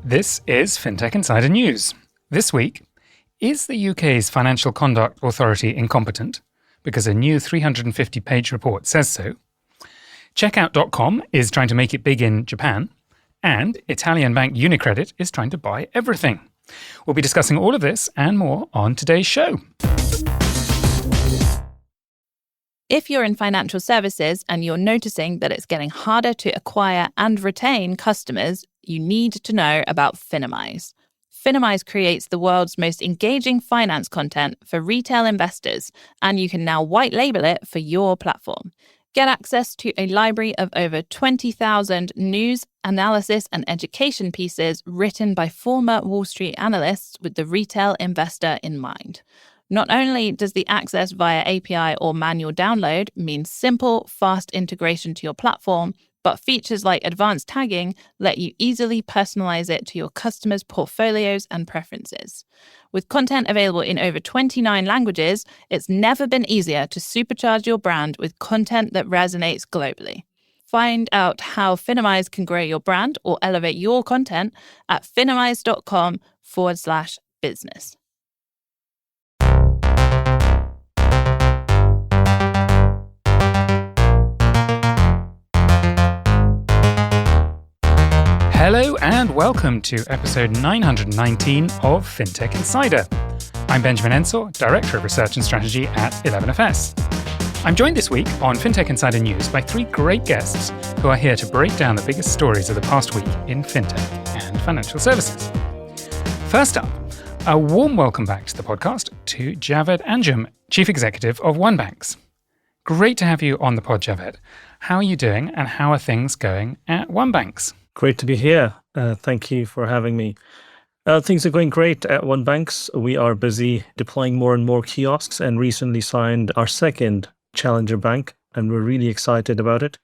This is FinTech Insider News. This week, is the UK's Financial Conduct Authority incompetent? Because a new 350-page report says so. Checkout.com is trying to make it big in Japan. And Italian bank UniCredit is trying to buy everything. We'll be discussing all of this and more on today's show. If you're in financial services and you're noticing that it's getting harder to acquire and retain customers, you need to know about Finimize. Finimize creates the world's most engaging finance content for retail investors, and you can now white label it for your platform. Get access to a library of over 20,000 news, analysis, and education pieces written by former Wall Street analysts with the retail investor in mind. Not only does the access via API or manual download mean simple, fast integration to your platform, but features like advanced tagging let you easily personalize it to your customers' portfolios and preferences. With content available in over 29 languages, it's never been easier to supercharge your brand with content that resonates globally. Find out how Finimize can grow your brand or elevate your content at finimize.com/business. Hello and welcome to episode 919 of FinTech Insider. I'm Benjamin Ensor, Director of Research and Strategy at 11FS. I'm joined this week on FinTech Insider News by three great guests who are here to break down the biggest stories of the past week in FinTech and financial services. First up, a warm welcome back to the podcast to Javed Anjum, Chief Executive of OneBanx. Great to have you on the pod, Javed. How are you doing and how are things going at OneBanx? Great to be here. Thank you for having me. Things are going great at OneBanx. We are busy deploying more and more kiosks and recently signed our second challenger bank, and we're really excited about it.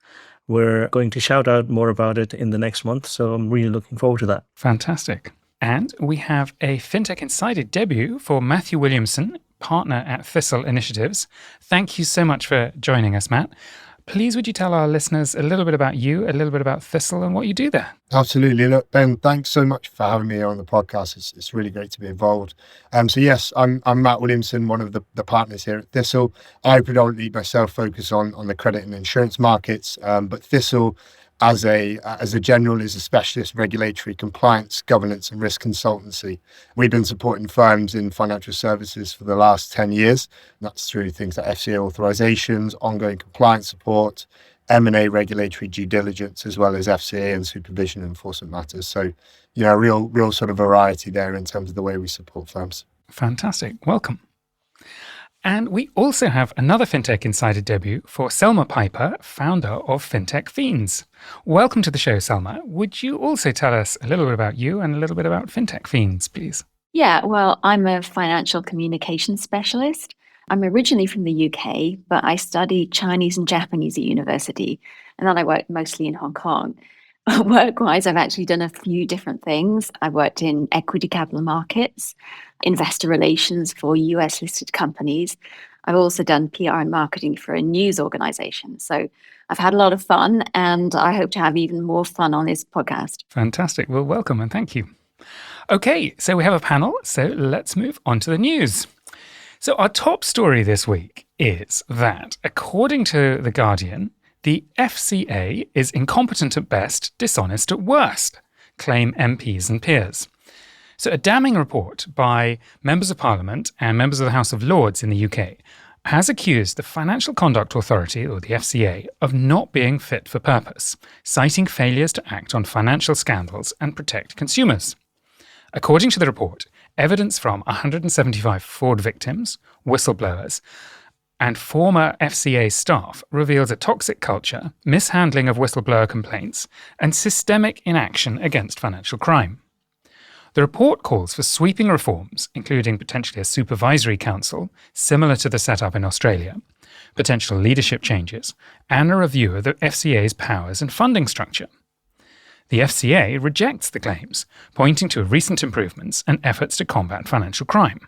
We're going to shout out more about it in the next month, so I'm really looking forward to that. Fantastic. And we have a FinTech Insider debut for Matthew Williamson, partner at Thistle Initiatives. Thank you so much for joining us, Matt. Please, would you tell our listeners a little bit about you, a little bit about Thistle and what you do there? Absolutely. Look, Ben, thanks so much for having me on the podcast. It's really great to be involved. So yes, I'm Matt Williamson, one of the partners here at Thistle. I predominantly myself focus on the credit and insurance markets, but Thistle as a general is a specialist regulatory compliance, governance and risk consultancy. We've been supporting firms in financial services for the last 10 years. That's through things like FCA authorizations, ongoing compliance support, M&A regulatory due diligence, as well as FCA and supervision enforcement matters. So, real sort of variety there in terms of the way we support firms. Fantastic. Welcome. And we also have another FinTech Insider debut for Selma Piper, founder of FinTech Fiends. Welcome to the show, Selma. Would you also tell us a little bit about you and a little bit about FinTech Fiends, please? Yeah, well, I'm a financial communications specialist. I'm originally from the UK, but I studied Chinese and Japanese at university, and then I worked mostly in Hong Kong. Work-wise, I've actually done a few different things. I worked in equity capital markets, investor relations for US-listed companies. I've also done PR and marketing for a news organization. So I've had a lot of fun, and I hope to have even more fun on this podcast. Fantastic. Well, welcome and thank you. Okay, so we have a panel, so let's move on to the news. So our top story this week is that, according to The Guardian, the FCA is incompetent at best, dishonest at worst, claim MPs and peers. So a damning report by members of Parliament and members of the House of Lords in the UK has accused the Financial Conduct Authority, or the FCA, of not being fit for purpose, citing failures to act on financial scandals and protect consumers. According to the report, evidence from 175 fraud victims, whistleblowers, and former FCA staff reveals a toxic culture, mishandling of whistleblower complaints, and systemic inaction against financial crime. The report calls for sweeping reforms, including potentially a supervisory council, similar to the setup in Australia, potential leadership changes, and a review of the FCA's powers and funding structure. The FCA rejects the claims, pointing to recent improvements and efforts to combat financial crime.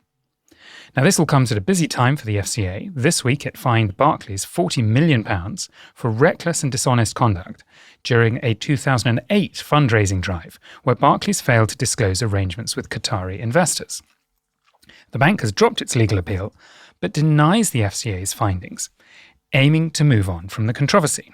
Now, this all comes at a busy time for the FCA. This week, it fined Barclays £40 million for reckless and dishonest conduct during a 2008 fundraising drive, where Barclays failed to disclose arrangements with Qatari investors. The bank has dropped its legal appeal, but denies the FCA's findings, aiming to move on from the controversy.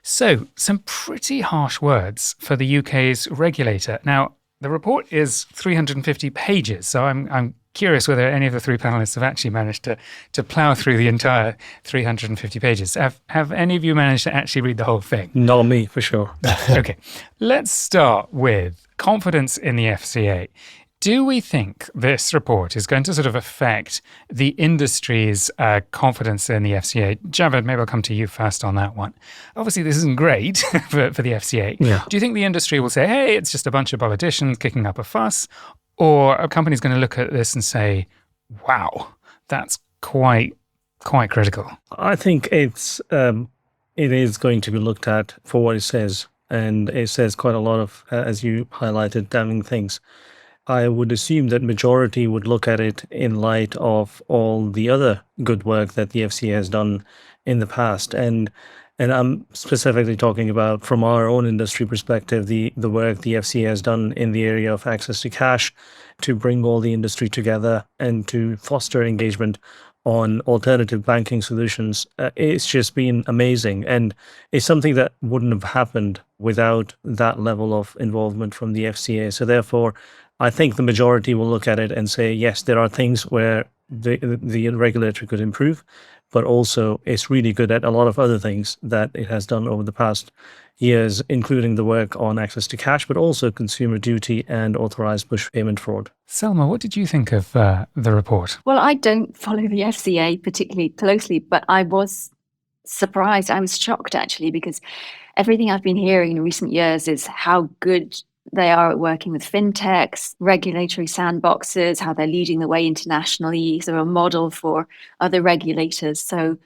So, some pretty harsh words for the UK's regulator. Now, the report is 350 pages, so I'm curious whether any of the three panelists have actually managed to plough through the entire 350 pages. Have any of you managed to actually read the whole thing? Not me, for sure. Okay, let's start with confidence in the FCA. Do we think this report is going to sort of affect the industry's confidence in the FCA? Javed, maybe I'll come to you first on that one. Obviously, this isn't great for the FCA. Yeah. Do you think the industry will say, hey, it's just a bunch of politicians kicking up a fuss? Or a company's going to look at this and say, wow, that's quite critical? I think it is going to be looked at for what it says. And it says quite a lot of, as you highlighted, damning things. I would assume that majority would look at it in light of all the other good work that the FCA has done in the past. And I'm specifically talking about, from our own industry perspective, the work the FCA has done in the area of access to cash to bring all the industry together and to foster engagement on alternative banking solutions. It's just been amazing. And it's something that wouldn't have happened without that level of involvement from the FCA. So therefore, I think the majority will look at it and say, yes, there are things where the regulator could improve, but also it's really good at a lot of other things that it has done over the past years, including the work on access to cash, but also consumer duty and authorized push payment fraud. Selma, what did you think of the report? Well, I don't follow the FCA particularly closely, but I was surprised. I was shocked, actually, because everything I've been hearing in recent years is how good they are at working with fintechs, regulatory sandboxes, how they're leading the way internationally, sort of a model for other regulators. So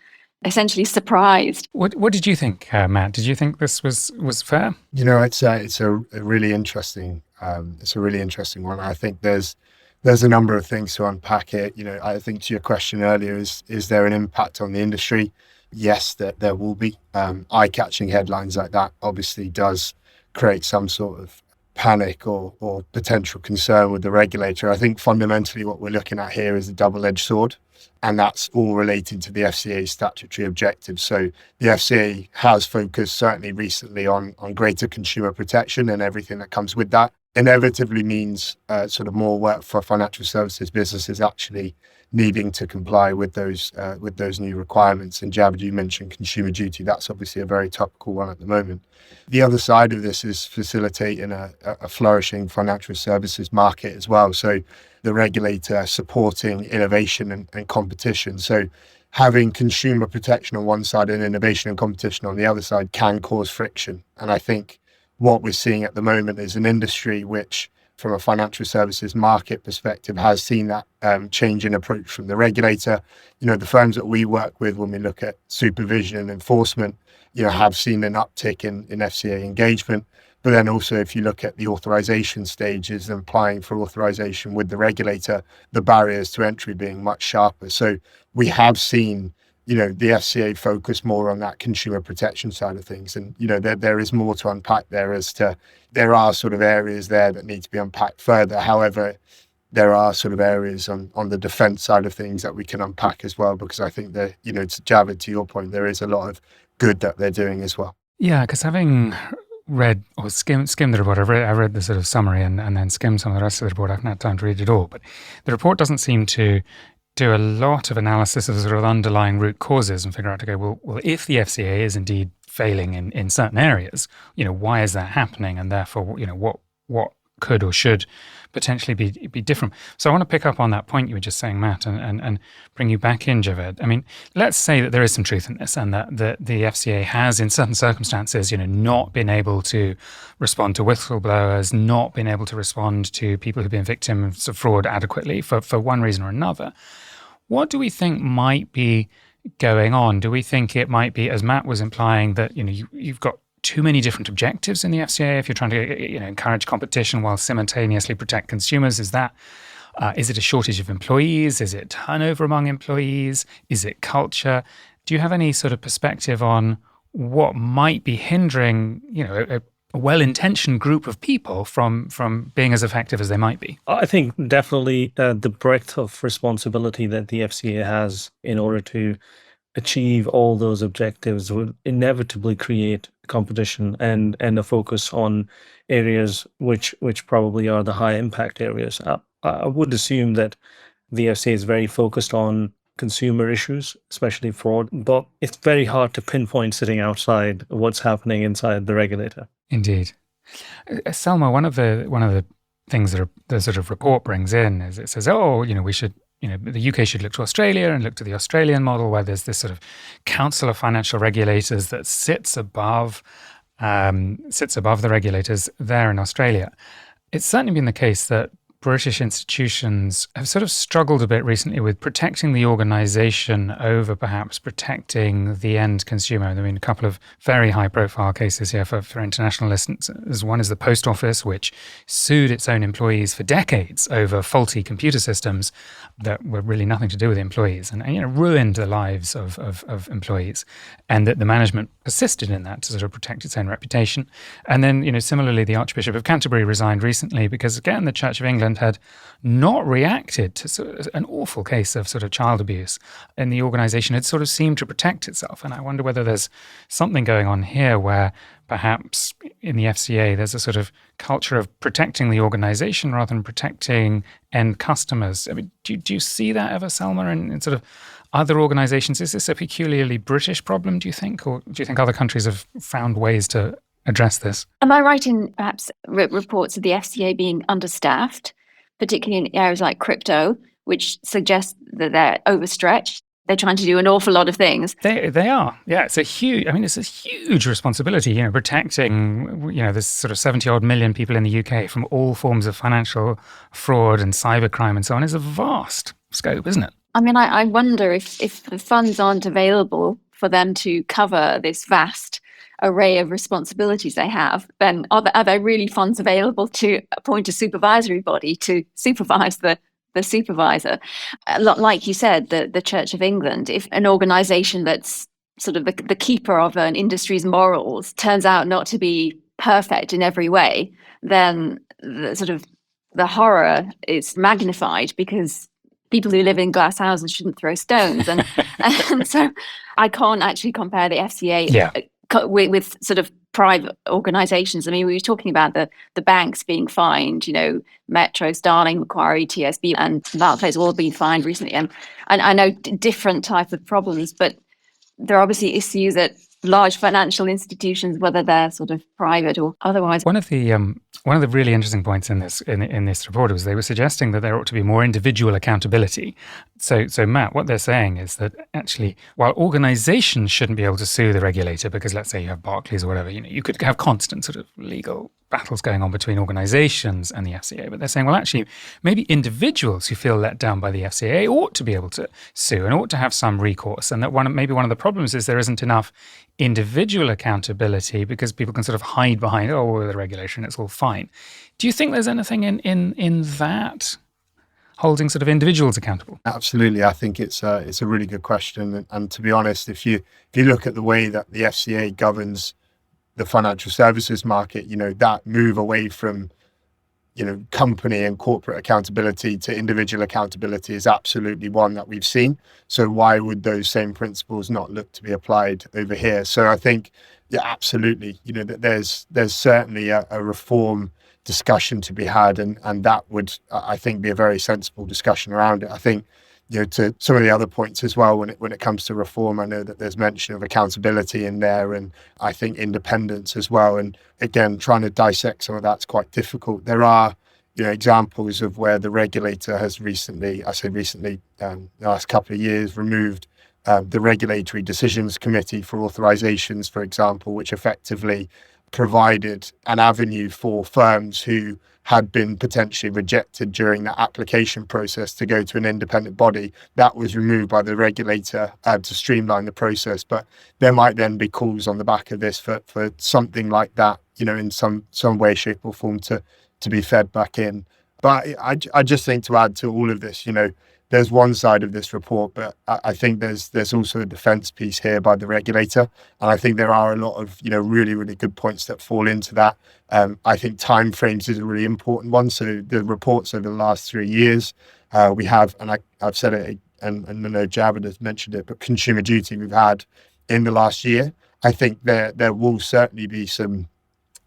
essentially surprised. What did you think, Matt? Did you think this was fair? You know, it's a really interesting one. I think there's a number of things to unpack it. You know, I think to your question earlier, is there an impact on the industry? Yes, there will be. Eye-catching headlines like that obviously does create some sort of panic or potential concern with the regulator. I think fundamentally what we're looking at here is a double-edged sword, and that's all related to the FCA's statutory objectives. So the FCA has focused certainly recently on greater consumer protection, and everything that comes with that inevitably means sort of more work for financial services businesses actually needing to comply with those new requirements. And Javed, you mentioned consumer duty. That's obviously a very topical one at the moment. The other side of this is facilitating a flourishing financial services market as well. So the regulator supporting innovation and competition. So having consumer protection on one side and innovation and competition on the other side can cause friction. And I think what we're seeing at the moment is an industry which, from a financial services market perspective, has seen that change in approach from the regulator. You know, the firms that we work with, when we look at supervision and enforcement, you know, have seen an uptick in FCA engagement. But then also, if you look at the authorization stages and applying for authorization with the regulator, the barriers to entry being much sharper. So we have seen, you know, the FCA focus more on that consumer protection side of things. And, you know, there is more to unpack there there are sort of areas there that need to be unpacked further. However, there are sort of areas on the defense side of things that we can unpack as well, because I think that, you know, to Javed, to your point, there is a lot of good that they're doing as well. Yeah, because having read or skimmed the report, I read the sort of summary and then skimmed some of the rest of the report. I haven't had time to read it all, but the report doesn't seem to do a lot of analysis of the sort of underlying root causes and figure out, okay, well, if the FCA is indeed failing in certain areas, you know, why is that happening? And therefore, you know, what could or should potentially be different. So I want to pick up on that point you were just saying, Matt, and bring you back in, Javed. I mean, let's say that there is some truth in this, and that the FCA has, in certain circumstances, you know, not been able to respond to whistleblowers, not been able to respond to people who've been victims of fraud adequately for one reason or another. What do we think might be going on? Do we think it might be, as Matt was implying, that, you know, you've got too many different objectives in the FCA if you're trying to, you know, encourage competition while simultaneously protect consumers? Is that Is it a shortage of employees? Is it turnover among employees? Is it culture? Do you have any sort of perspective on what might be hindering, a well-intentioned group of people from being as effective as they might be? I think definitely the breadth of responsibility that the FCA has in order to achieve all those objectives will inevitably create competition and a focus on areas which probably are the high impact areas. I would assume that the FCA is very focused on consumer issues, especially fraud, but it's very hard to pinpoint sitting outside what's happening inside the regulator. Indeed. Selma, one of the things that the sort of report brings in is it says, we should, the UK should look to Australia and look to the Australian model where there's this sort of Council of Financial Regulators that sits above the regulators there in Australia. It's certainly been the case that British institutions have sort of struggled a bit recently with protecting the organisation over perhaps protecting the end consumer. I mean, a couple of very high-profile cases here for international listeners. One is the Post Office, which sued its own employees for decades over faulty computer systems that were really nothing to do with the employees and ruined the lives of employees, and that the management persisted in that to sort of protect its own reputation. And then, similarly, the Archbishop of Canterbury resigned recently because, again, the Church of England had not reacted to sort of an awful case of sort of child abuse, and the organisation had sort of seemed to protect itself. And I wonder whether there's something going on here where perhaps in the FCA there's a sort of culture of protecting the organisation rather than protecting end customers. I mean, do you see that ever, Selma, in sort of other organisations? Is this a peculiarly British problem, do you think? Or do you think other countries have found ways to address this? Am I right in perhaps reports of the FCA being understaffed, particularly in areas like crypto, which suggests that they're overstretched? They're trying to do an awful lot of things. They are. Yeah, it's a huge responsibility, protecting, there's sort of 70-odd million people in the UK from all forms of financial fraud and cybercrime and so on. It's a vast scope, isn't it? I mean, I wonder if the funds aren't available for them to cover this vast array of responsibilities they have, then are there really funds available to appoint a supervisory body to supervise the supervisor? Like you said, the Church of England, if an organisation that's sort of the keeper of an industry's morals turns out not to be perfect in every way, then the horror is magnified because people who live in glass houses shouldn't throw stones. And so I can't actually compare the FCA with sort of private organisations. I mean, we were talking about the banks being fined, Metro, Starling, Macquarie, TSB and Barclays all being fined recently. And I know different types of problems, but there are obviously issues at large financial institutions, whether they're sort of private or otherwise. One of the really interesting points in this report was they were suggesting that there ought to be more individual accountability. So Matt, what they're saying is that actually, while organizations shouldn't be able to sue the regulator, because let's say you have Barclays or whatever, you could have constant sort of legal battles going on between organizations and the FCA. But they're saying, well, actually, maybe individuals who feel let down by the FCA ought to be able to sue and ought to have some recourse. And that maybe one of the problems is there isn't enough individual accountability because people can sort of hide behind, the regulation, it's all fine. Do you think there's anything in that holding sort of individuals accountable? Absolutely. I think it's a really good question. And to be honest, if you look at the way that the FCA governs the financial services market, that move away from, company and corporate accountability to individual accountability is absolutely one that we've seen. So why would those same principles not look to be applied over here? So I think, absolutely, that there's certainly a reform discussion to be had, and that would, I think, be a very sensible discussion around it. I think, to some of the other points as well, when it comes to reform, I know that there's mention of accountability in there, and I think independence as well. And again, trying to dissect some of that's quite difficult. There are, examples of where the regulator has recently, the last couple of years, removed the Regulatory Decisions Committee for authorizations, for example, which effectively provided an avenue for firms who had been potentially rejected during the application process to go to an independent body. That was removed by the regulator to streamline the process. But there might then be calls on the back of this for something like that, in some way, shape or form to be fed back in. But I just think, to add to all of this, there's one side of this report, but I think there's also a defense piece here by the regulator. And I think there are a lot of, really, really good points that fall into that. I think timeframes is a really important one. So the reports over the last 3 years, we have, and I've said it, and I know Javed has mentioned it, but Consumer Duty we've had in the last year. I think there will certainly be some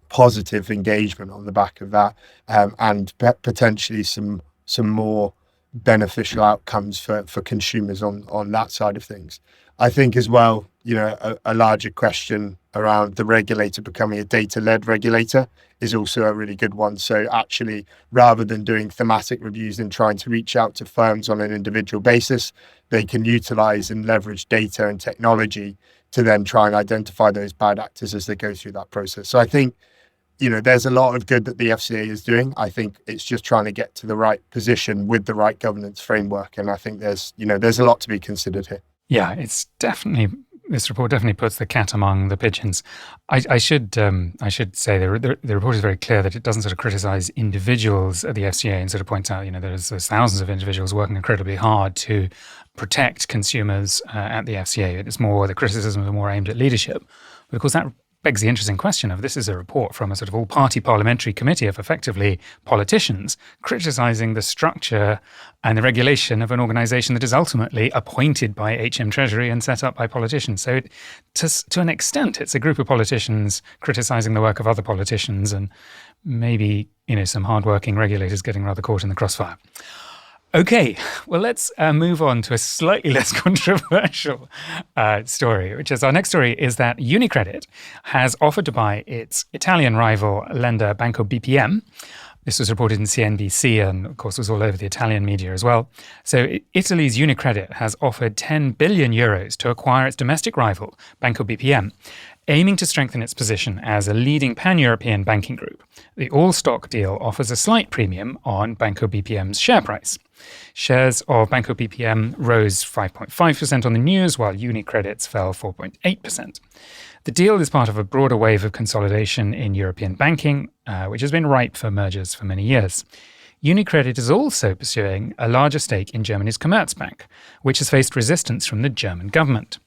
positive engagement on the back of that, and potentially some more beneficial outcomes for consumers on that side of things. I think as well, a larger question around the regulator becoming a data-led regulator is also a really good one. So actually, rather than doing thematic reviews and trying to reach out to firms on an individual basis, they can utilize and leverage data and technology to then try and identify those bad actors as they go through that process. So I think, there's a lot of good that the FCA is doing. I think it's just trying to get to the right position with the right governance framework. And I think there's a lot to be considered here. Yeah, this report definitely puts the cat among the pigeons. I should say the report is very clear that it doesn't sort of criticize individuals at the FCA and sort of points out, there's thousands of individuals working incredibly hard to protect consumers at the FCA. It's more, the criticisms are more aimed at leadership. But of course, that begs the interesting question of, this is a report from a sort of all-party parliamentary committee of effectively politicians criticising the structure and the regulation of an organisation that is ultimately appointed by HM Treasury and set up by politicians. So to an extent, it's a group of politicians criticising the work of other politicians, and maybe, some hardworking regulators getting rather caught in the crossfire. Okay, well, let's move on to a slightly less controversial story, which is, our next story is that UniCredit has offered to buy its Italian rival lender Banco BPM. This was reported in CNBC and, of course, was all over the Italian media as well. So Italy's UniCredit has offered 10 billion euros to acquire its domestic rival, Banco BPM, aiming to strengthen its position as a leading pan-European banking group. The all-stock deal offers a slight premium on Banco BPM's share price. Shares of Banco BPM rose 5.5% on the news, while UniCredit's fell 4.8%. The deal is part of a broader wave of consolidation in European banking, which has been ripe for mergers for many years. UniCredit is also pursuing a larger stake in Germany's Commerzbank, which has faced resistance from the German government.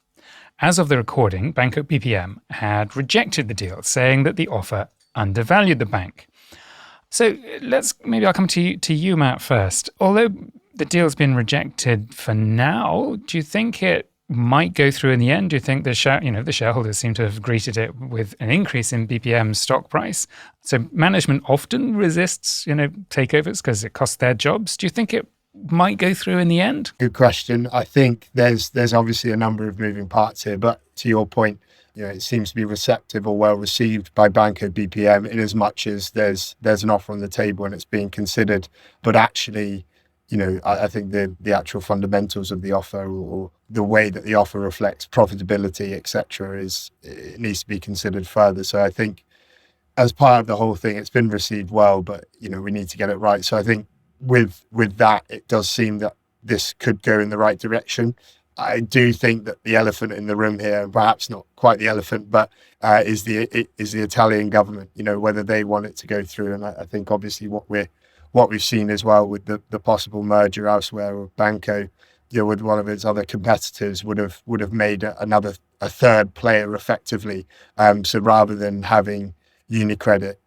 As of the recording, Banco BPM had rejected the deal, saying that the offer undervalued the bank. So I'll come to you, Matt, first. Although the deal's been rejected for now, do you think it might go through in the end? Do you think the shareholders seem to have greeted it with an increase in BPM's stock price? So management often resists, takeovers because it costs their jobs. Do you think it might go through in the end? Good question. I think there's obviously a number of moving parts here, but to your point, it seems to be receptive or well received by Banco BPM in as much as there's an offer on the table and it's being considered. But actually, I think the actual fundamentals of the offer, or the way that the offer reflects profitability, etc., it needs to be considered further. So I think as part of the whole thing, it's been received well, but we need to get it right. So I think with that, it does seem that this could go in the right direction. I do think that the elephant in the room here, perhaps not quite the elephant, but is the Italian government, whether they want it to go through. And I think obviously what we've seen as well with the possible merger elsewhere of Banco, with one of its other competitors, would have made a third player effectively. So rather than having UniCredit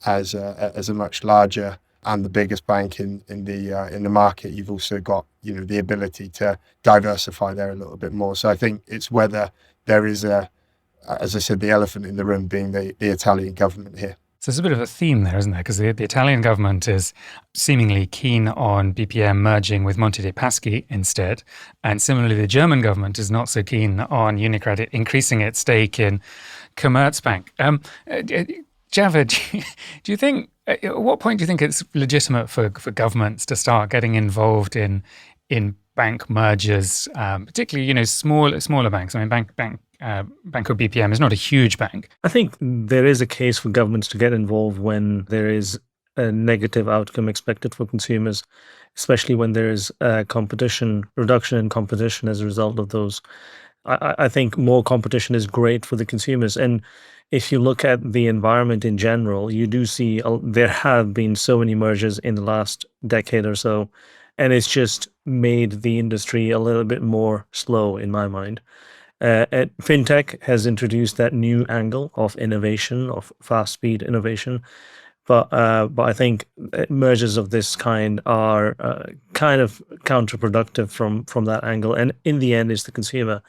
as a much larger and the biggest bank in the market, you've also got the ability to diversify there a little bit more. So I think it's whether there is as I said, the elephant in the room being the Italian government here. So there's a bit of a theme there, isn't there? Because the Italian government is seemingly keen on BPM merging with Monte dei Paschi instead. And similarly, the German government is not so keen on UniCredit increasing its stake in Commerzbank. Javed, do you think, at what point do you think it's legitimate for governments to start getting involved in bank mergers, particularly smaller banks? I mean, Banco BPM is not a huge bank. I think there is a case for governments to get involved when there is a negative outcome expected for consumers, especially when there is reduction in competition as a result of those. I think more competition is great for the consumers. And if you look at the environment in general, you do see there have been so many mergers in the last decade or so, and it's just made the industry a little bit more slow in my mind. Fintech has introduced that new angle of innovation, of fast speed innovation, but I think mergers of this kind are kind of counterproductive from that angle, and in the end, it's the consumer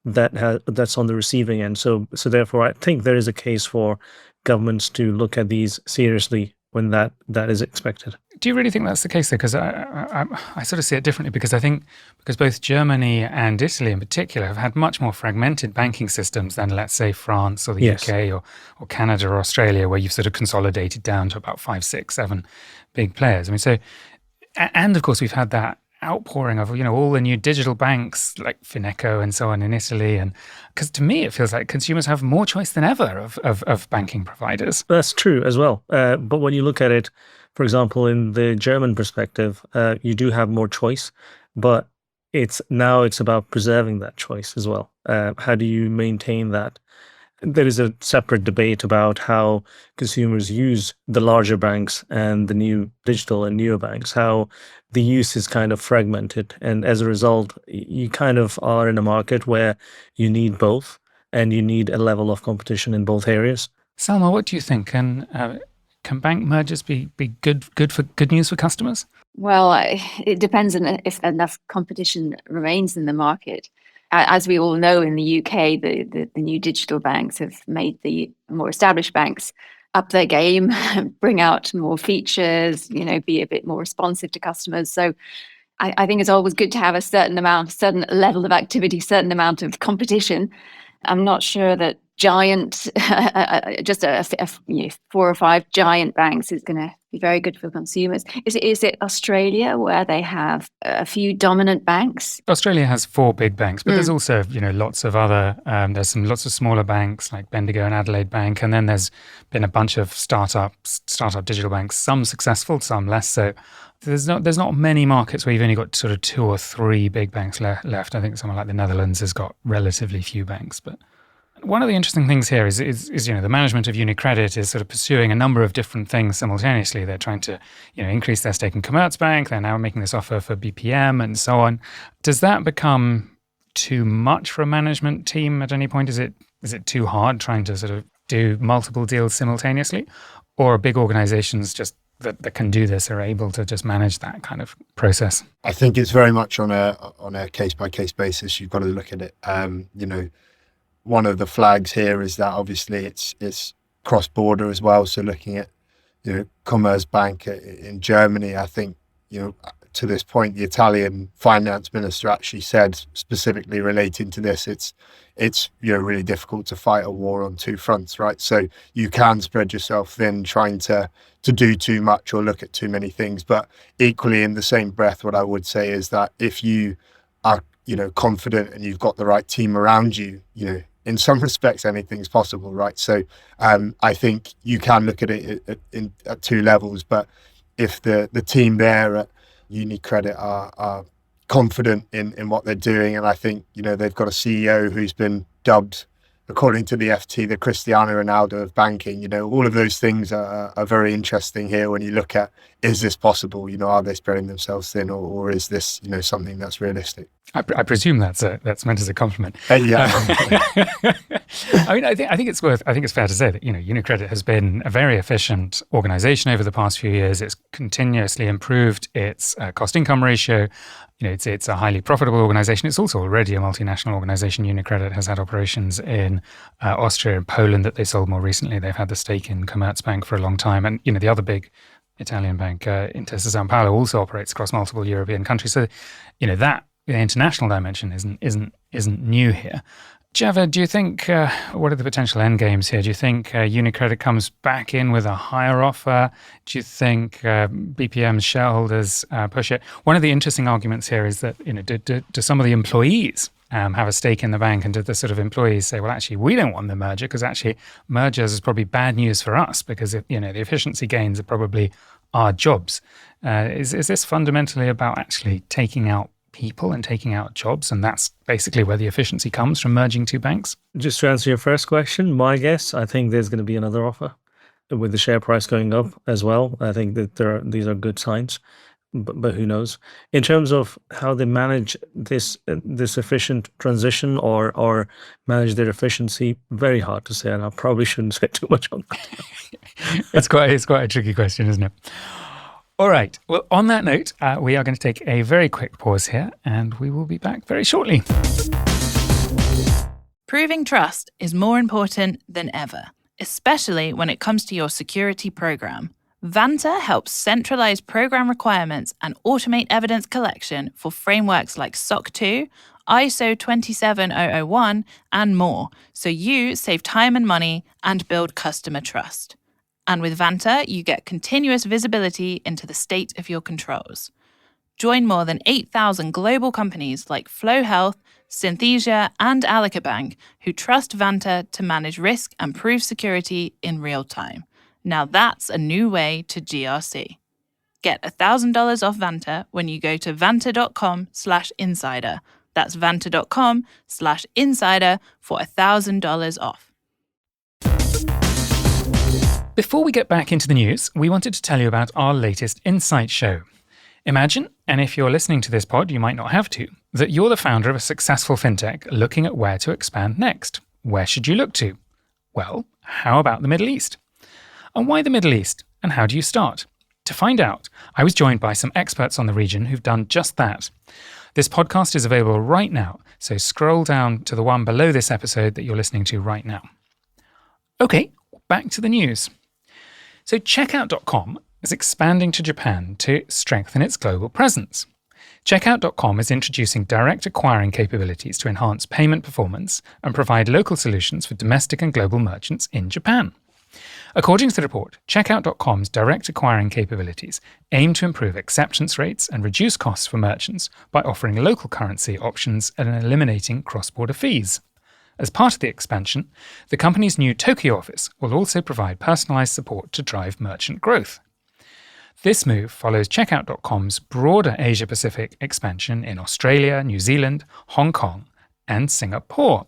that's on the receiving end. So therefore, I think there is a case for governments to look at these seriously when that is expected. Do you really think that's the case, though? Because I sort of see it differently, because I think because both Germany and Italy in particular have had much more fragmented banking systems than, let's say, France or the Yes. UK or Canada or Australia, where you've sort of consolidated down to about 5, 6, 7 big players. I mean, so, and of course, we've had that outpouring of, all the new digital banks like Fineco and so on in Italy. And because to me, it feels like consumers have more choice than ever of banking providers. That's true as well. But when you look at it, for example, in the German perspective, you do have more choice, but it's about preserving that choice as well. How do you maintain that? There is a separate debate about how consumers use the larger banks and the new digital and neobanks, how the use is kind of fragmented. And as a result, you kind of are in a market where you need both, and you need a level of competition in both areas. Salma, what do you think? Can bank mergers be good news for customers? Well, it depends on if enough competition remains in the market. As we all know, in the UK, the new digital banks have made the more established banks up their game, bring out more features, be a bit more responsive to customers. So I think it's always good to have a certain level of activity, certain amount of competition. I'm not sure that giant, just 4 or 5 giant banks is going to be very good for consumers. Is it Australia where they have a few dominant banks? Australia has 4 big banks, but there's also lots of other. There's lots of smaller banks like Bendigo and Adelaide Bank, and then there's been a bunch of startup digital banks. Some successful, some less so. There's not many markets where you've only got sort of 2 or 3 big banks left. I think somewhere like the Netherlands has got relatively few banks, but. One of the interesting things here is the management of UniCredit is sort of pursuing a number of different things simultaneously. They're trying to increase their stake in Commerzbank. They're now making this offer for BPM and so on. Does that become too much for a management team at any point? Is it too hard trying to sort of do multiple deals simultaneously, or are big organizations just that can do this are able to just manage that kind of process? I think it's very much on a case by case basis. You've got to look at it. One of the flags here is that obviously it's cross-border as well. So looking at Commerzbank in Germany, I think to this point the Italian finance minister actually said, specifically relating to this, it's really difficult to fight a war on 2 fronts, right? So you can spread yourself thin trying to do too much or look at too many things, but equally in the same breath, what I would say is that if you are confident and you've got the right team around you, in some respects, anything's possible, right? So I think you can look at it at 2 levels, but if the team there at UniCredit are confident in what they're doing, and I think, they've got a CEO who's been dubbed, according to the FT, the Cristiano Ronaldo of banking, all of those things are very interesting here when you look at, is this possible? Are they spreading themselves thin, or is this, something that's realistic? I presume that's meant as a compliment. Yeah. I mean, I think it's fair to say that UniCredit has been a very efficient organization over the past few years. It's continuously improved its cost-income ratio. It's a highly profitable organization. It's also already a multinational organization. UniCredit has had operations in Austria and Poland that they sold more recently. They've had the stake in Commerzbank for a long time, and the other big Italian bank, Intesa Sanpaolo, also operates across multiple European countries. So, that the international dimension isn't new here. Javed, do you think, what are the potential end games here? Do you think UniCredit comes back in with a higher offer? Do you think BPM's shareholders push it? One of the interesting arguments here is that, do some of the employees have a stake in the bank, and do the sort of employees say, well, actually, we don't want the merger because actually mergers is probably bad news for us because, the efficiency gains are probably our jobs. Is this fundamentally about actually taking out people and taking out jobs, and that's basically where the efficiency comes from merging two banks? Just to answer your first question, my guess, I think there's going to be another offer with the share price going up as well. I think that these are good signs, but who knows? In terms of how they manage this efficient transition or manage their efficiency, very hard to say, and I probably shouldn't say too much on that. It's quite a tricky question, isn't it? All right. Well, on that note, we are going to take a very quick pause here, and we will be back very shortly. Proving trust is more important than ever, especially when it comes to your security program. Vanta helps centralize program requirements and automate evidence collection for frameworks like SOC 2, ISO 27001, and more, so you save time and money and build customer trust. And with Vanta, you get continuous visibility into the state of your controls. Join more than 8,000 global companies like Flow Health, Synthesia, and Alica Bank who trust Vanta to manage risk and prove security in real time. Now that's a new way to GRC. Get $1,000 off Vanta when you go to vanta.com/insider. That's vanta.com/insider for $1,000 off. Before we get back into the news, we wanted to tell you about our latest Insight show. Imagine, and if you're listening to this pod, you might not have to, that you're the founder of a successful fintech looking at where to expand next. Where should you look to? Well, how about the Middle East? And why the Middle East? And how do you start? To find out, I was joined by some experts on the region who've done just that. This podcast is available right now, so scroll down to the one below this episode that you're listening to right now. Okay, back to the news. So Checkout.com is expanding to Japan to strengthen its global presence. Checkout.com is introducing direct acquiring capabilities to enhance payment performance and provide local solutions for domestic and global merchants in Japan. According to the report, Checkout.com's direct acquiring capabilities aim to improve acceptance rates and reduce costs for merchants by offering local currency options and eliminating cross-border fees. As part of the expansion, the company's new Tokyo office will also provide personalized support to drive merchant growth. This move follows Checkout.com's broader Asia-Pacific expansion in Australia, New Zealand, Hong Kong, and Singapore.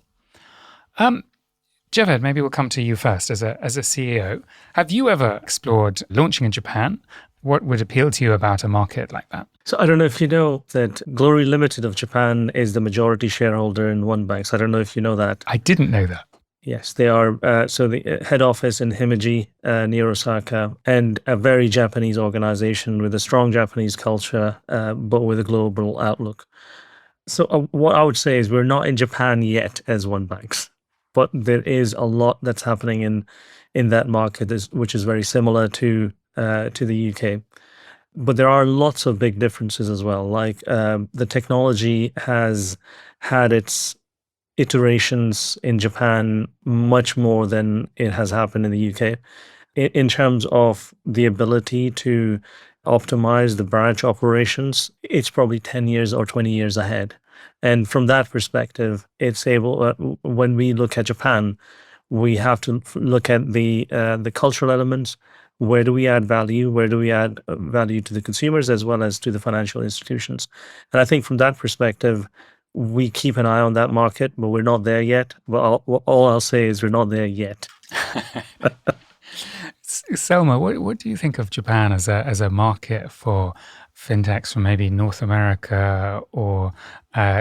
Javed, maybe we'll come to you first as a CEO. Have you ever explored launching in Japan? What would appeal to you about a market like that? So I don't know if you know that Glory Limited of Japan is the majority shareholder in OneBanx. I don't know if you know that. I didn't know that. Yes, they are. So the head office in Himeji, near Osaka, and a very Japanese organization with a strong Japanese culture, but with a global outlook. So what I would say is we're not in Japan yet as OneBanx, but there is a lot that's happening in that market, which is very similar to the UK. But there are lots of big differences as well. Like the technology has had its iterations in Japan much more than it has happened in the UK in terms of the ability to optimize the branch operations. It's probably 10 years or 20 years ahead. And from that perspective, it's able, when we look at Japan, we have to look at the cultural elements. Where do we add value? Where do we add value to the consumers as well as to the financial institutions? And I think from that perspective, we keep an eye on that market, but we're not there yet. Well, all I'll say is we're not there yet. Selma, what do you think of Japan as a market for fintechs from maybe North America or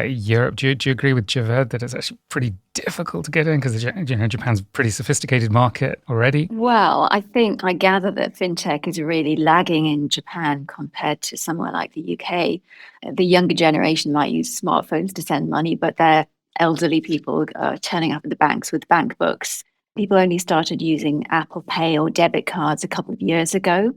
Europe? Do you agree with Javed that it's actually pretty difficult to get in because Japan's a pretty sophisticated market already? Well, I gather that fintech is really lagging in Japan compared to somewhere like the UK. The younger generation might use smartphones to send money, but their elderly people are turning up at the banks with bank books. People only started using Apple Pay or debit cards a couple of years ago.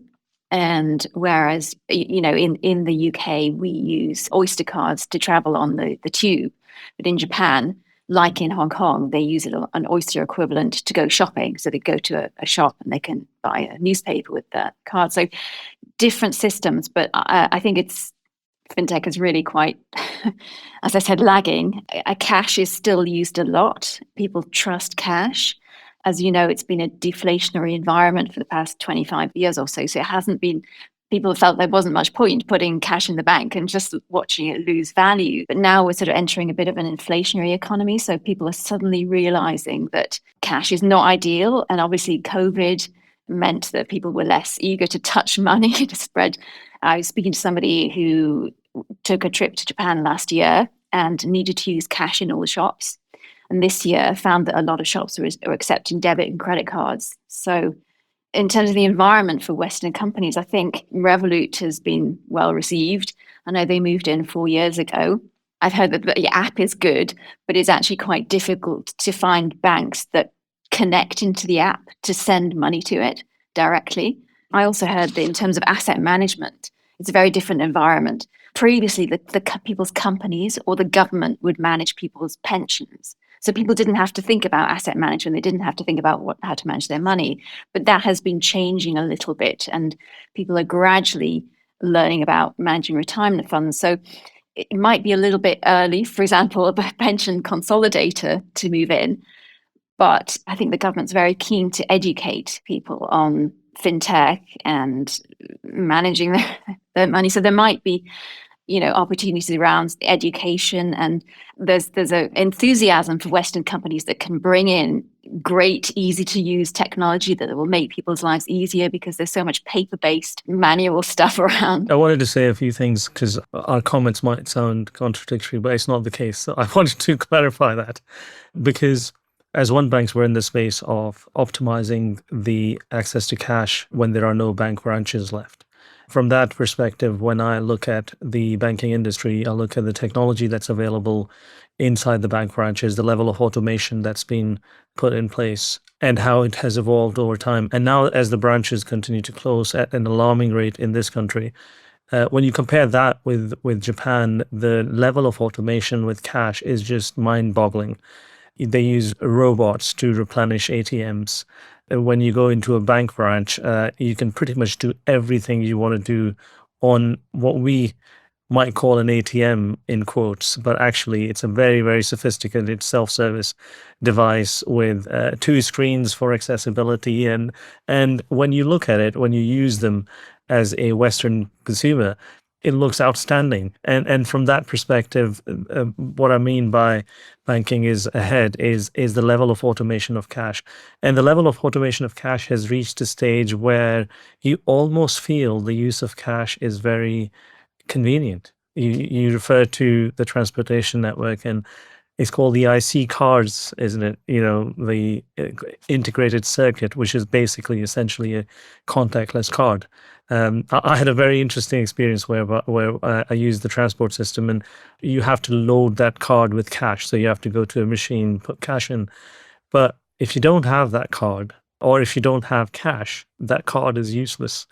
And whereas, in the UK, we use Oyster cards to travel on the tube. But in Japan, like in Hong Kong, they use an Oyster equivalent to go shopping. So they go to a shop and they can buy a newspaper with that card. So different systems. But I think fintech is really quite, as I said, lagging. Cash is still used a lot. People trust cash. As you know, it's been a deflationary environment for the past 25 years or so. So it hasn't been people felt there wasn't much point putting cash in the bank and just watching it lose value. But now we're sort of entering a bit of an inflationary economy. So people are suddenly realizing that cash is not ideal. And obviously, COVID meant that people were less eager to touch money to spread. I was speaking to somebody who took a trip to Japan last year and needed to use cash in all the shops. And this year found that a lot of shops are accepting debit and credit cards. So in terms of the environment for Western companies, I think Revolut has been well received. I know they moved in 4 years ago. I've heard that the app is good, but it's actually quite difficult to find banks that connect into the app to send money to it directly. I also heard that in terms of asset management, it's a very different environment. Previously, the people's companies or the government would manage people's pensions. So people didn't have to think about asset management. They didn't have to think about how to manage their money. But that has been changing a little bit, and people are gradually learning about managing retirement funds. So it might be a little bit early, for example, a pension consolidator to move in. But I think the government's very keen to educate people on fintech and managing their money. So there might be opportunities around education, and there's an enthusiasm for Western companies that can bring in great, easy to use technology that will make people's lives easier because there's so much paper-based manual stuff around. I wanted to say a few things because our comments might sound contradictory, but it's not the case. So I wanted to clarify that because as OneBanx, we're in the space of optimizing the access to cash when there are no bank branches left. From that perspective, when I look at the banking industry, I look at the technology that's available inside the bank branches, the level of automation that's been put in place, and how it has evolved over time. And now, as the branches continue to close at an alarming rate in this country, when you compare that with Japan, the level of automation with cash is just mind-boggling. They use robots to replenish ATMs. When you go into a bank branch, you can pretty much do everything you want to do on what we might call an ATM in quotes, but actually it's a very, very sophisticated self-service device with 2 screens for accessibility. And when you look at it, when you use them as a Western consumer, it looks outstanding. And from that perspective, what I mean by banking is ahead is the level of automation of cash. And the level of automation of cash has reached a stage where you almost feel the use of cash is very convenient. You refer to the transportation network, and it's called the IC cards, isn't it? The integrated circuit, which is basically essentially a contactless card. I had a very interesting experience where I used the transport system, and you have to load that card with cash. So you have to go to a machine, put cash in. But if you don't have that card, or if you don't have cash, that card is useless.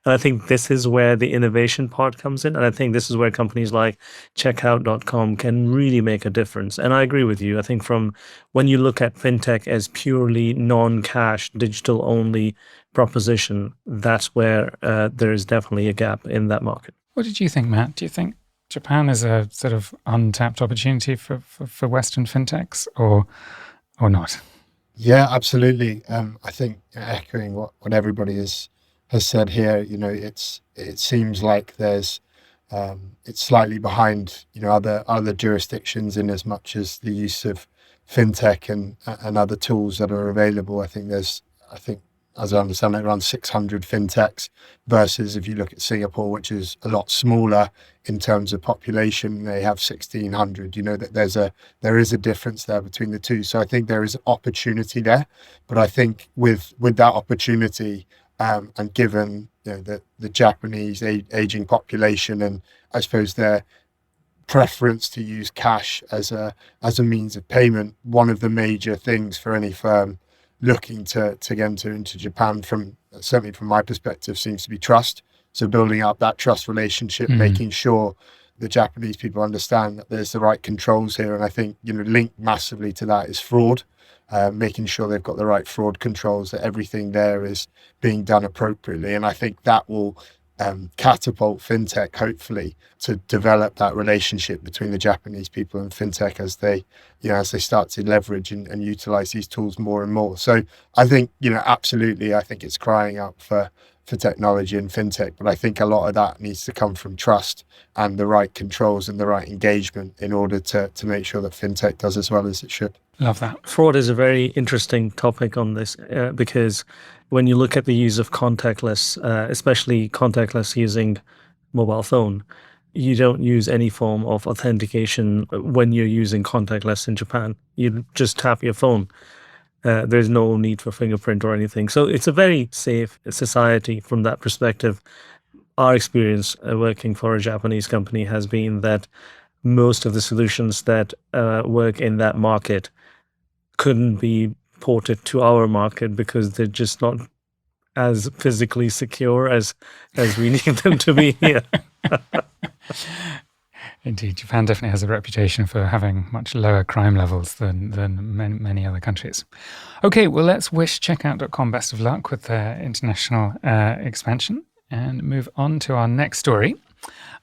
And I think this is where the innovation part comes in. And I think this is where companies like checkout.com can really make a difference. And I agree with you. I think from when you look at fintech as purely non-cash, digital only proposition, that's where there is definitely a gap in that market. What did you think, Matt? Do you think Japan is a sort of untapped opportunity for Western fintechs or not? Yeah, absolutely. I think echoing what everybody has said here, it seems like there's it's slightly behind other jurisdictions in as much as the use of fintech and other tools that are available. I think as I understand it, around 600 fintechs versus if you look at Singapore, which is a lot smaller in terms of population, they have 1,600. That there is a difference there between the two. So I think there is opportunity there, but I think with that opportunity, and given the Japanese aging population, and I suppose their preference to use cash as a means of payment, one of the major things for any firm looking to enter into Japan, certainly from my perspective, seems to be trust. So building up that trust relationship, making sure the Japanese people understand that there's the right controls here. And I think linked massively to that is fraud. Making sure they've got the right fraud controls, that everything there is being done appropriately. And I think that will catapult fintech, hopefully, to develop that relationship between the Japanese people and fintech as they start to leverage and utilize these tools more and more. So I think, absolutely, I think it's crying out for for technology and fintech. But I think a lot of that needs to come from trust and the right controls and the right engagement in order to make sure that fintech does as well as it should. Love that. Fraud is a very interesting topic on this because when you look at the use of contactless, especially contactless using mobile phone, you don't use any form of authentication when you're using contactless in Japan. You just tap your phone. There's no need for fingerprint or anything. So it's a very safe society from that perspective. Our experience working for a Japanese company has been that most of the solutions that work in that market couldn't be ported to our market because they're just not as physically secure as we need them to be here. Indeed, Japan definitely has a reputation for having much lower crime levels than many other countries. Okay, well, let's wish checkout.com best of luck with their international expansion and move on to our next story,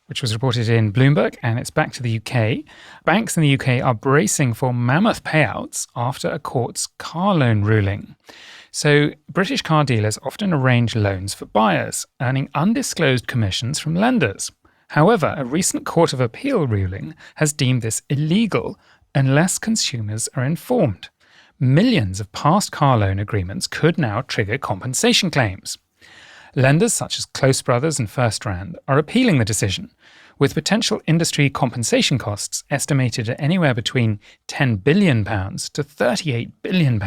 which was reported in Bloomberg, and it's back to the UK. Banks in the UK are bracing for mammoth payouts after a court's car loan ruling. So British car dealers often arrange loans for buyers, earning undisclosed commissions from lenders. However, a recent Court of Appeal ruling has deemed this illegal unless consumers are informed. Millions of past car loan agreements could now trigger compensation claims. Lenders such as Close Brothers and First Rand are appealing the decision, with potential industry compensation costs estimated at anywhere between £10 billion to £38 billion.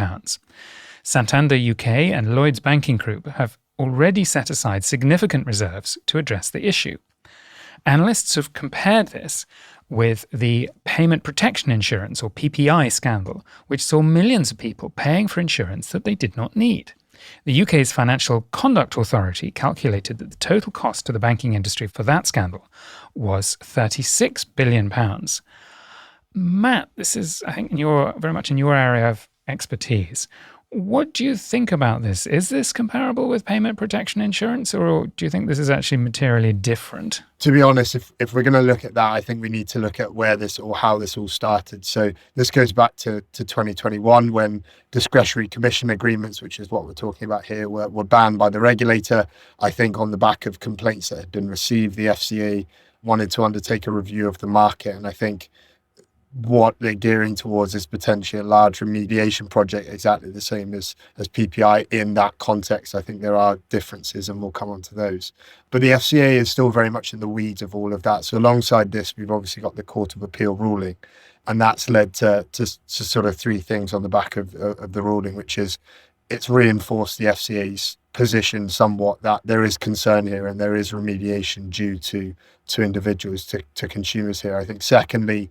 Santander UK and Lloyds Banking Group have already set aside significant reserves to address the issue. Analysts have compared this with the Payment Protection Insurance, or PPI, scandal, which saw millions of people paying for insurance that they did not need. The UK's Financial Conduct Authority calculated that the total cost to the banking industry for that scandal was £36 billion. Matt, this is, I think, very much in your area of expertise. What do you think about this? Is this comparable with payment protection insurance, or do you think this is actually materially different? To be honest, if we're going to look at that, I think we need to look at where this or how this all started. So this goes back to 2021 when discretionary commission agreements, which is what we're talking about here, were banned by the regulator. I think on the back of complaints that had been received, the FCA wanted to undertake a review of the market. And I think what they're gearing towards is potentially a large remediation project, exactly the same as PPI in that context. I think there are differences and we'll come on to those. But the FCA is still very much in the weeds of all of that. So alongside this, we've obviously got the Court of Appeal ruling. And that's led to sort of three things on the back of the ruling, which is it's reinforced the FCA's position somewhat that there is concern here and there is remediation due to individuals, to consumers here. I think secondly,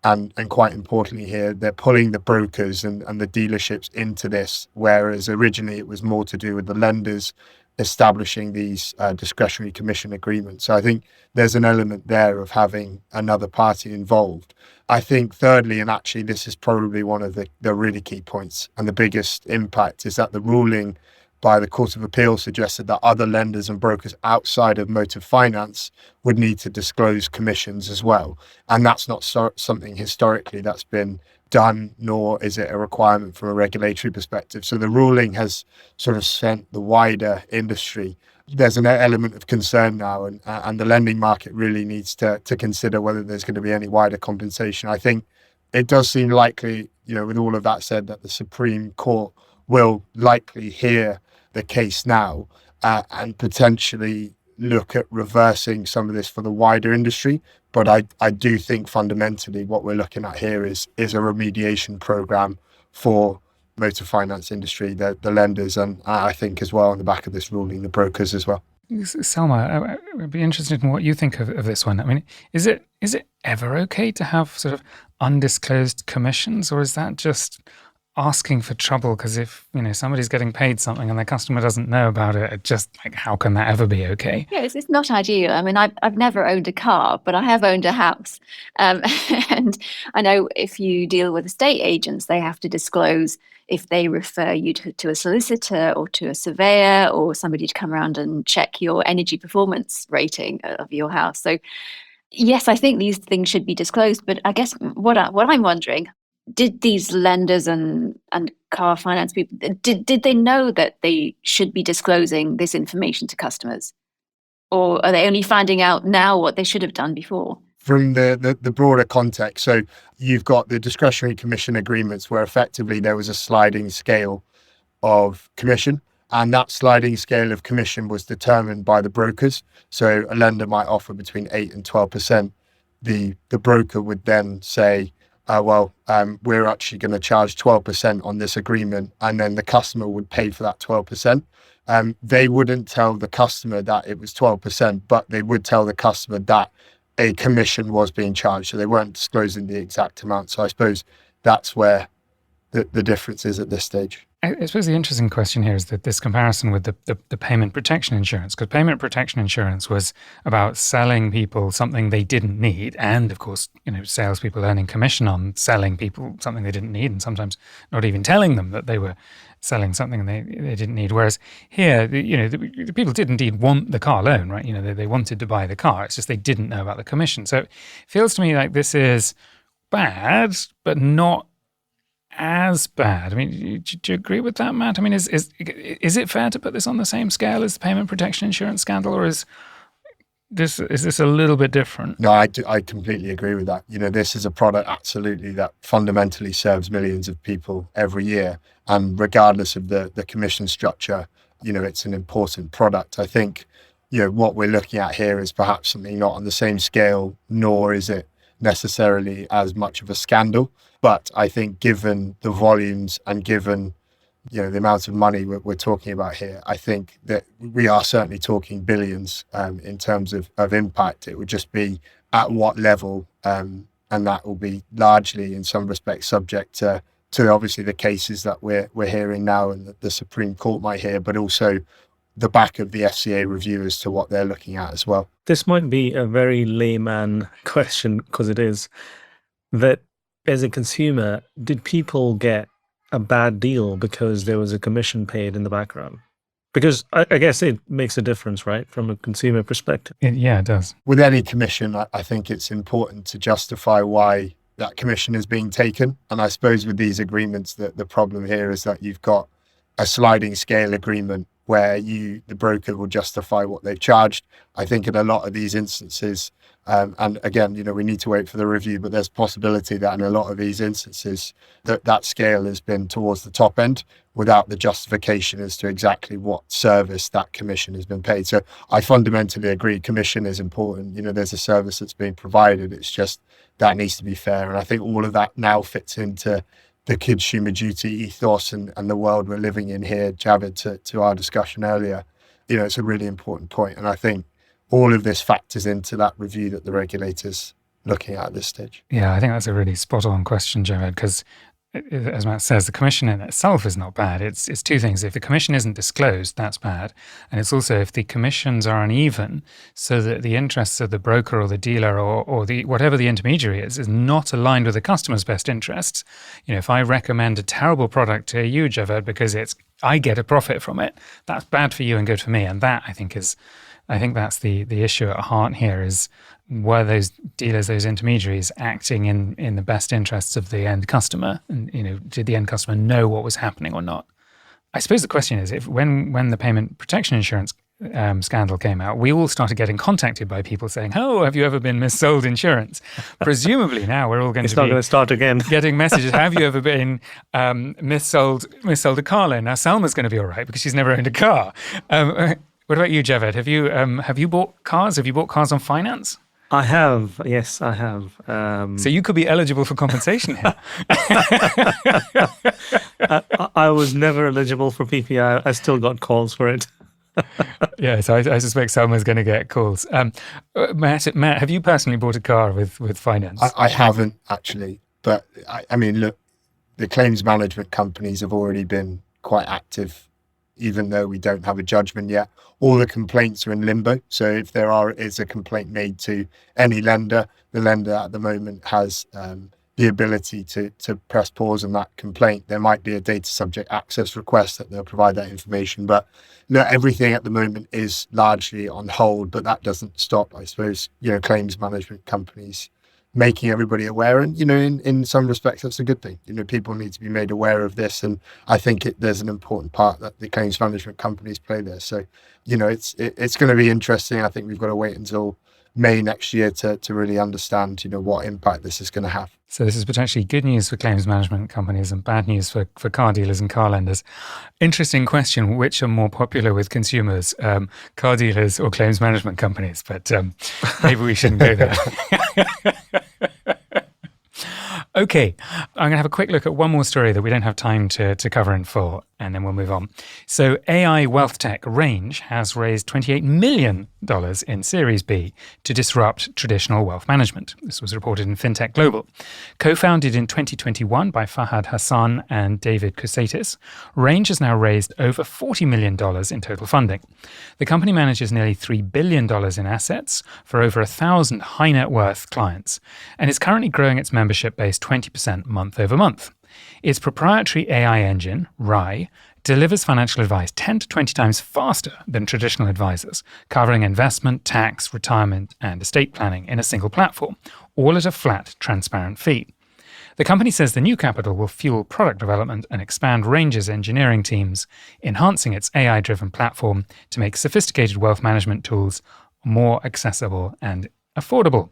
and quite importantly here, they're pulling the brokers and the dealerships into this, whereas originally it was more to do with the lenders establishing these discretionary commission agreements. So I think there's an element there of having another party involved. I think thirdly, and actually this is probably one of the really key points and the biggest impact, is that the ruling by the Court of Appeal suggested that other lenders and brokers outside of motor finance would need to disclose commissions as well. And that's not something historically that's been done, nor is it a requirement from a regulatory perspective. So the ruling has sort of sent the wider industry. There's an element of concern now, and the lending market really needs to consider whether there's going to be any wider compensation. I think it does seem likely, with all of that said, that the Supreme Court will likely hear the case now and potentially look at reversing some of this for the wider industry. But I do think fundamentally what we're looking at here is a remediation program for motor finance industry, the lenders, and I think as well on the back of this ruling, the brokers as well. Selma, I'd be interested in what you think of this one. I mean, is it ever okay to have sort of undisclosed commissions, or is that just asking for trouble? Because if somebody's getting paid something and their customer doesn't know about it, it just how can that ever be okay? Yeah, it's not ideal. I mean, I've never owned a car, but I have owned a house, and I know if you deal with estate agents, they have to disclose if they refer you to a solicitor or to a surveyor or somebody to come around and check your energy performance rating of your house. So yes, I think these things should be disclosed, but I guess what I'm wondering, did these lenders and car finance people, did they know that they should be disclosing this information to customers? Or are they only finding out now what they should have done before? From the broader context, so you've got the discretionary commission agreements where effectively there was a sliding scale of commission, and that sliding scale of commission was determined by the brokers. So a lender might offer between 8 and 12%. The broker would then say, we're actually going to charge 12% on this agreement, and then the customer would pay for that 12%. They wouldn't tell the customer that it was 12%, but they would tell the customer that a commission was being charged. So they weren't disclosing the exact amount. So I suppose that's where the difference is at this stage. I suppose the interesting question here is that this comparison with the payment protection insurance, because payment protection insurance was about selling people something they didn't need, and of course, salespeople earning commission on selling people something they didn't need, and sometimes not even telling them that they were selling something they didn't need. Whereas here, the people did indeed want the car loan, right? They wanted to buy the car. It's just they didn't know about the commission. So it feels to me like this is bad, but not as bad. I mean, do you agree with that, Matt? I mean, is it fair to put this on the same scale as the payment protection insurance scandal, or is this a little bit different? No, I completely agree with that. This is a product absolutely that fundamentally serves millions of people every year, and regardless of the commission structure, it's an important product. I think what we're looking at here is perhaps something not on the same scale, nor is it necessarily as much of a scandal. But I think given the volumes and given the amount of money we're talking about here, I think that we are certainly talking billions in terms of impact. It would just be at what level, and that will be largely in some respects subject to obviously the cases that we're hearing now and that the Supreme Court might hear, but also the back of the FCA review as to what they're looking at as well. This might be a very layman question, because it is, that as a consumer, did people get a bad deal because there was a commission paid in the background? Because I guess it makes a difference, right, from a consumer perspective. Yeah, it does. With any commission, I think it's important to justify why that commission is being taken. And I suppose with these agreements, the problem here is that you've got a sliding scale agreement where the broker will justify what they've charged. I think in a lot of these instances, and again, we need to wait for the review, but there's possibility that in a lot of these instances that scale has been towards the top end without the justification as to exactly what service that commission has been paid. So I fundamentally agree commission is important. There's a service that's being provided. It's just that needs to be fair. And I think all of that now fits into the consumer duty ethos and the world we're living in here, Javed, to our discussion earlier. It's a really important point. And I think all of this factors into that review that the regulator's looking at this stage. Yeah, I think that's a really spot on question, Javed, because as Matt says, the commission in itself is not bad. It's two things. If the commission isn't disclosed, that's bad. And it's also if the commissions are uneven, so that the interests of the broker or the dealer or the whatever the intermediary is not aligned with the customer's best interests. If I recommend a terrible product to you, Javed, because I get a profit from it, that's bad for you and good for me. And that I think that's the issue at heart here is, were those dealers, those intermediaries acting in the best interests of the end customer? And, did the end customer know what was happening or not? I suppose the question is, if when the payment protection insurance scandal came out, we all started getting contacted by people saying, "Oh, have you ever been missold insurance?" Presumably now we're all going It's not going to start again. Getting messages, "Have you ever been missold a car loan?" Now Salma's going to be all right because she's never owned a car. What about you, Javed? Have you bought cars? Have you bought cars on finance? I have. Yes, I have. So you could be eligible for compensation here. I was never eligible for PPI. I still got calls for it. Yeah, so I suspect someone's going to get calls. Matt, have you personally bought a car with finance? I haven't actually, but I mean, look, the claims management companies have already been quite active, even though we don't have a judgment yet. All the complaints are in limbo. So if there is a complaint made to any lender, the lender at the moment has the ability to press pause on that complaint. There might be a data subject access request that they'll provide that information. But look, everything at the moment is largely on hold, but that doesn't stop, I suppose, claims management companies making everybody aware. And, in some respects, that's a good thing. People need to be made aware of this. And I think there's an important part that the claims management companies play there. So, it's going to be interesting. I think we've got to wait until May next year to really understand, what impact this is going to have. So this is potentially good news for claims management companies and bad news for car dealers and car lenders. Interesting question, which are more popular with consumers, car dealers or claims management companies? But maybe we shouldn't go there. Okay, I'm going to have a quick look at one more story that we don't have time to cover in full, and then we'll move on. So AI wealth tech Range has raised $28 million in Series B to disrupt traditional wealth management. This was reported in FinTech Global. Co-founded in 2021 by Fahad Hassan and David Kusatis, Range has now raised over $40 million in total funding. The company manages nearly $3 billion in assets for over 1,000 high net worth clients, and is currently growing its membership base 20% month over month. Its proprietary AI engine, Rai, delivers financial advice 10 to 20 times faster than traditional advisors, covering investment, tax, retirement, and estate planning in a single platform, all at a flat, transparent fee. The company says the new capital will fuel product development and expand Range's engineering teams, enhancing its AI-driven platform to make sophisticated wealth management tools more accessible and affordable.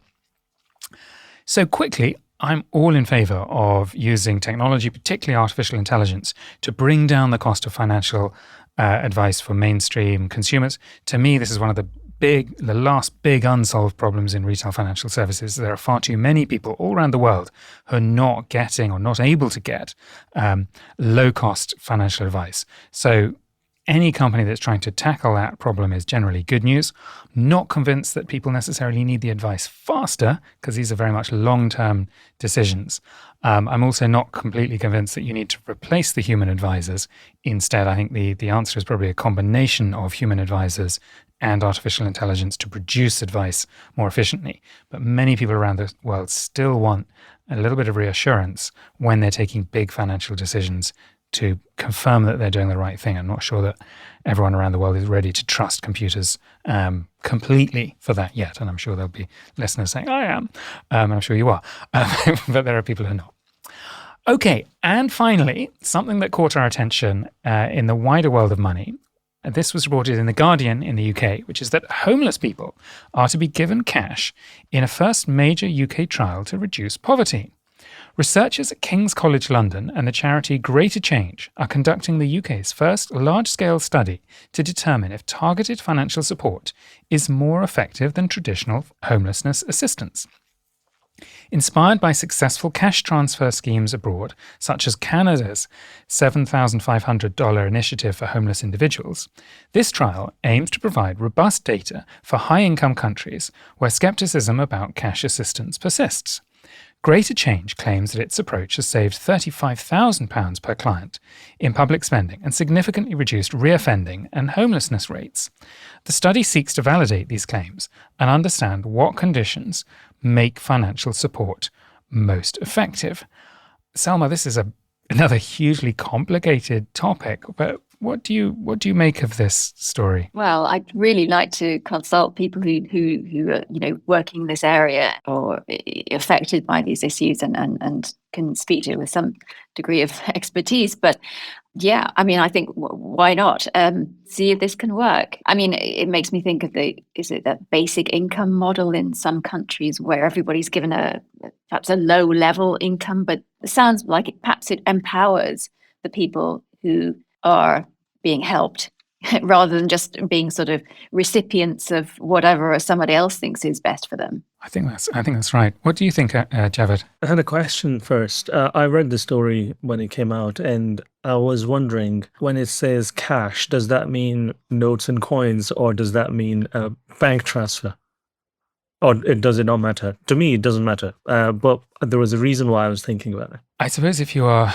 So quickly, I'm all in favor of using technology, particularly artificial intelligence, to bring down the cost of financial advice for mainstream consumers. To me, this is one of the last big unsolved problems in retail financial services. There are far too many people all around the world who are not getting or not able to get low-cost financial advice. So any company that's trying to tackle that problem is generally good news. Not convinced that people necessarily need the advice faster, because these are very much long-term decisions. I'm also not completely convinced that you need to replace the human advisors. Instead, I think the answer is probably a combination of human advisors and artificial intelligence to produce advice more efficiently. But many people around the world still want a little bit of reassurance when they're taking big financial decisions to confirm that they're doing the right thing. I'm not sure that everyone around the world is ready to trust computers completely for that yet. And I'm sure there'll be listeners saying, I am. And I'm sure you are. But there are people who are not. Okay, and finally, something that caught our attention in the wider world of money. This was reported in The Guardian in the UK, which is that homeless people are to be given cash in a first major UK trial to reduce poverty. Researchers at King's College London and the charity Greater Change are conducting the UK's first large-scale study to determine if targeted financial support is more effective than traditional homelessness assistance. Inspired by successful cash transfer schemes abroad, such as Canada's $7,500 initiative for homeless individuals, this trial aims to provide robust data for high-income countries where skepticism about cash assistance persists. Greater Change claims that its approach has saved £35,000 per client in public spending and significantly reduced reoffending and homelessness rates. The study seeks to validate these claims and understand what conditions make financial support most effective. Selma, this is another hugely complicated topic, but what do you make of this story? Well, I'd really like to consult people who are working in this area or affected by these issues and can speak to it with some degree of expertise. But yeah, I mean, I think why not see if this can work? I mean, it makes me think of that basic income model in some countries where everybody's given perhaps a low level income, but it sounds like perhaps it empowers the people who are being helped rather than just being sort of recipients of whatever somebody else thinks is best for them. I think that's right. What do you think, Javed? I had a question first. I read the story when it came out, and I was wondering, when it says cash, does that mean notes and coins, or does that mean a bank transfer? Or does it not matter? To me, it doesn't matter. But there was a reason why I was thinking about it. I suppose if you are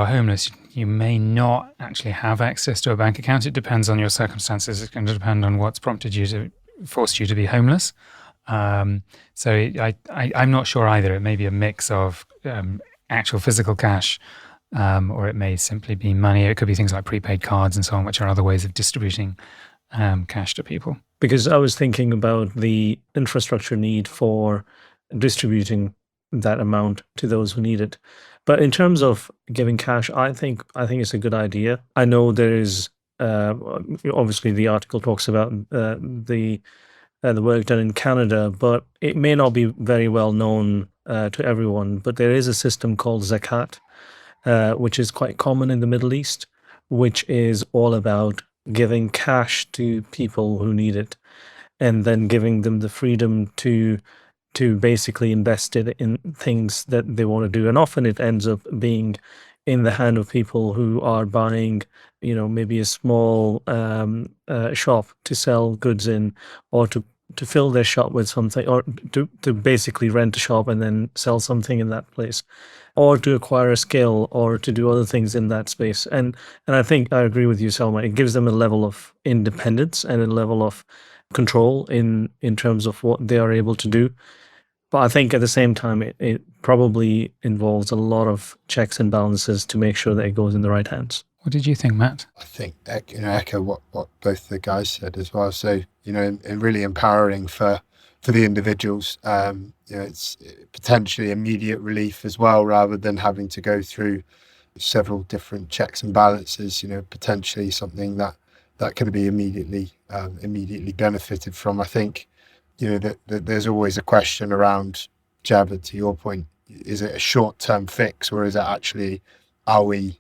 homeless, you may not actually have access to a bank account. It depends on your circumstances. It's going to depend on what's forced you to be homeless. So I'm not sure either. It may be a mix of actual physical cash, or it may simply be money. It could be things like prepaid cards and so on, which are other ways of distributing cash to people. Because I was thinking about the infrastructure need for distributing that amount to those who need it. But in terms of giving cash, I think it's a good idea. I know there is obviously the article talks about the work done in Canada, but it may not be very well known to everyone. But there is a system called zakat, which is quite common in the Middle East, which is all about giving cash to people who need it, and then giving them the freedom to basically invest it in things that they want to do. And often it ends up being in the hand of people who are buying, maybe a small shop to sell goods in, or to fill their shop with something, or to basically rent a shop and then sell something in that place, or to acquire a skill, or to do other things in that space. And I think I agree with you, Selma. It gives them a level of independence and a level of control in terms of what they are able to do. But I think at the same time, it probably involves a lot of checks and balances to make sure that it goes in the right hands. What did you think, Matt? I think echo what both the guys said as well. So and really empowering for the individuals. It's potentially immediate relief as well, rather than having to go through several different checks and balances. Potentially something that can be immediately benefited from. I think that there's always a question around, Javed, to your point, is it a short-term fix, or is it actually, are we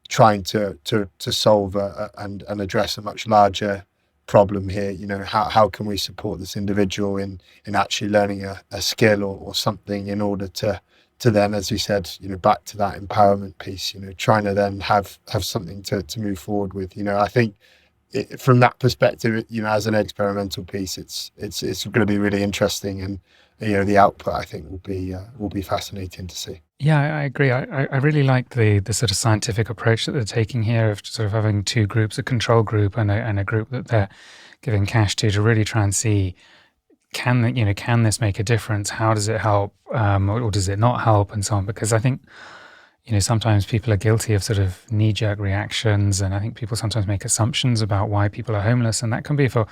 trying to solve and address a much larger problem here? How can we support this individual in actually learning a skill or something, in order to then, as we said, back to that empowerment piece, trying to then have something to move forward with. I think from that perspective, as an experimental piece, it's going to be really interesting, and the output, I think, will be fascinating to see. Yeah, I agree. I really like the sort of scientific approach that they're taking here, of sort of having two groups, a control group and a group that they're giving cash to really try and see, can this make a difference? How does it help, or does it not help, and so on? Because I think sometimes people are guilty of sort of knee-jerk reactions, and I think people sometimes make assumptions about why people are homeless, and that can be for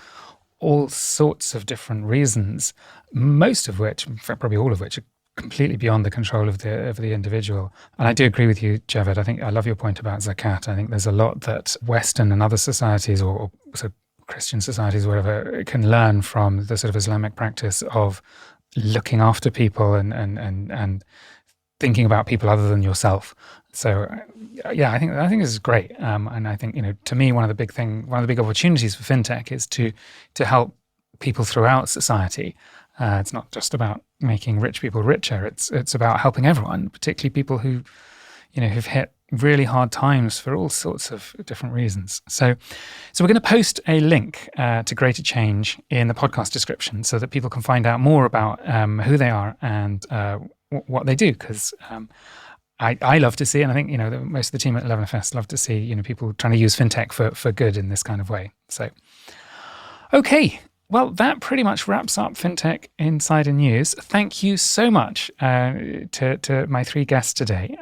all sorts of different reasons, most of which, in fact, probably all of which, are completely beyond the control of the individual. And I do agree with you, Javed. I think I love your point about zakat. I think there's a lot that Western and other societies, or sort of Christian societies, or whatever, can learn from the sort of Islamic practice of looking after people and thinking about people other than yourself. So yeah, I think this is great. And I think, to me, one of the big opportunities for fintech is to help people throughout society. It's not just about making rich people richer. It's about helping everyone, particularly people who, have hit really hard times for all sorts of different reasons. So we're going to post a link to Greater Change in the podcast description, so that people can find out more about who they are and what they do. Because I love to see, and I think most of the team at 11FS love to see people trying to use fintech for good in this kind of way. So, okay. Well, that pretty much wraps up FinTech Insider News. Thank you so much to my three guests today.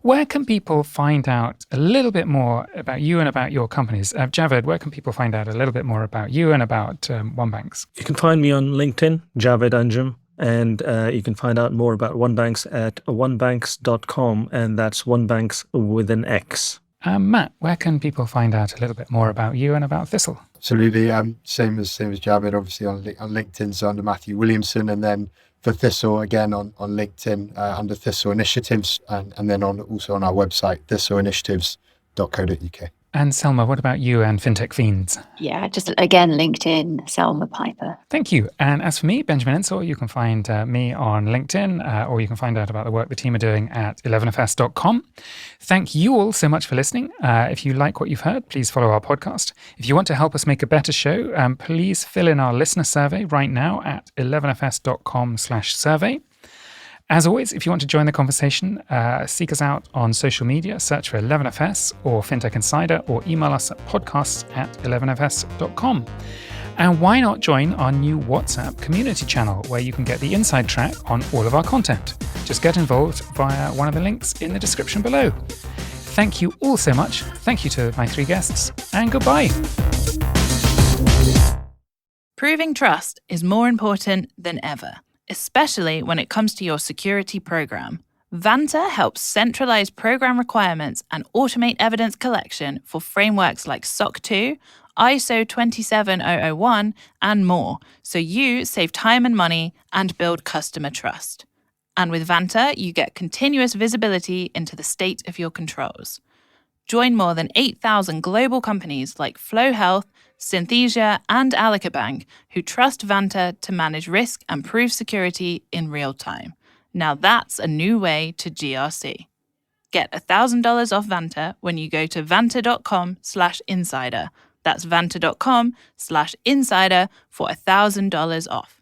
Where can people find out a little bit more about you and about your companies? Javed, where can people find out a little bit more about you and about OneBanx? You can find me on LinkedIn, Javed Anjum, and you can find out more about OneBanx at onebanx.com, and that's OneBanx with an X. Matt, where can people find out a little bit more about you and about Thistle? Absolutely. Same as Javed, obviously on LinkedIn, so under Matthew Williamson, and then for Thistle, again on LinkedIn under Thistle Initiatives, and then also on our website, thistleinitiatives.co.uk. And Selma, what about you and FinTech Fiends? Yeah, just again, LinkedIn, Selma Piper. Thank you. And as for me, Benjamin Ensor, you can find me on LinkedIn, or you can find out about the work the team are doing at 11fs.com. Thank you all so much for listening. If you like what you've heard, please follow our podcast. If you want to help us make a better show, please fill in our listener survey right now at 11fs.com/survey. As always, if you want to join the conversation, seek us out on social media, search for 11FS or FinTech Insider, or email us at podcasts@11fs.com. And why not join our new WhatsApp community channel, where you can get the inside track on all of our content. Just get involved via one of the links in the description below. Thank you all so much. Thank you to my three guests, and goodbye. Proving trust is more important than ever. especially when it comes to your security program. Vanta helps centralize program requirements and automate evidence collection for frameworks like SOC 2, ISO 27001, and more, so you save time and money and build customer trust. And with Vanta, you get continuous visibility into the state of your controls. Join more than 8,000 global companies like Flow Health, Synthesia, and Alica Bank who trust Vanta to manage risk and prove security in real time. Now that's a new way to GRC. Get $1,000 off Vanta when you go to vanta.com/insider. That's vanta.com/insider for $1,000 off.